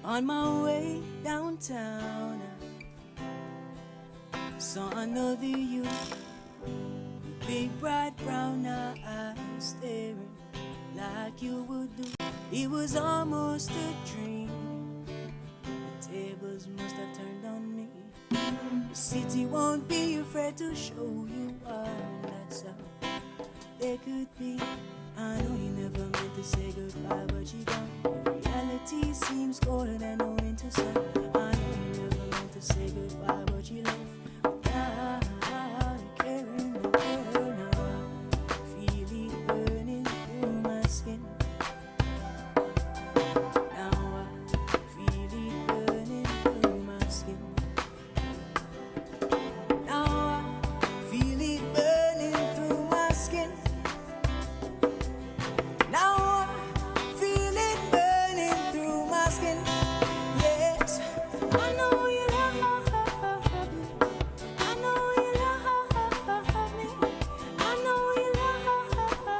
On my way downtown, I saw another you, big bright brown eyes staring like you would do. It was almost a dream. The tables must have turned on me. The city won't be afraid to show you are, and that's how they could be. I know you never meant to say goodbye, but you don't. Reality seems colder than the winter sun. I know you never meant to say goodbye, but you left without a care in the world. Now I feel it burning through my skin. Now I feel it burning through my skin. Now I feel it burning through my skin. Now I feel it burning through my skin. Yes, I know you love me. I know you love me. I know you love me.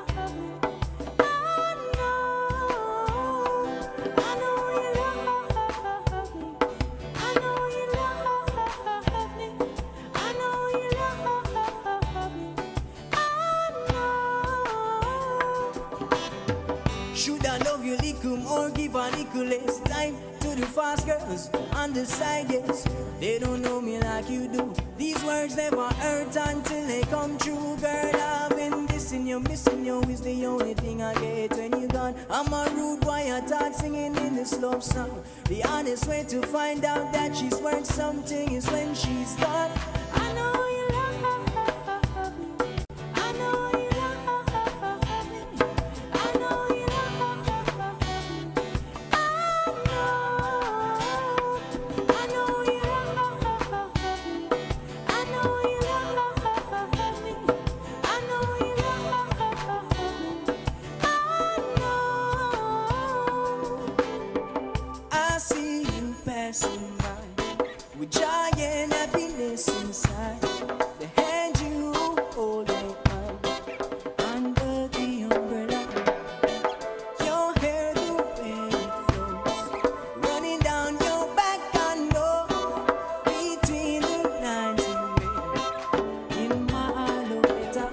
I know you love me. I know you love me. I know you love me. Should I love you little more, give a little less time to the fast girls on the side, yes. They don't know me like you do. These words never hurt until they come true. Girl, I've been missing you is the only thing I get when you're gone. I'm a rude boy, I talk singing in the slow song. The honest way to find out that she's worth something is when she's gone. I know you love me. I know you love me. I know you love me. I know you love me. I know you love me. I know you love me. I see you passing by with giant happiness inside. The hand you hold out under the umbrella. Your hair the way it flows, running down your back. I know between the lines you read in my love letter.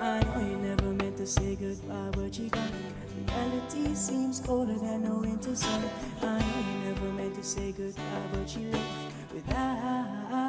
I know you never meant to say goodbye, but you got reality seems colder than the winter sun. I know you never meant to say goodbye, but you left without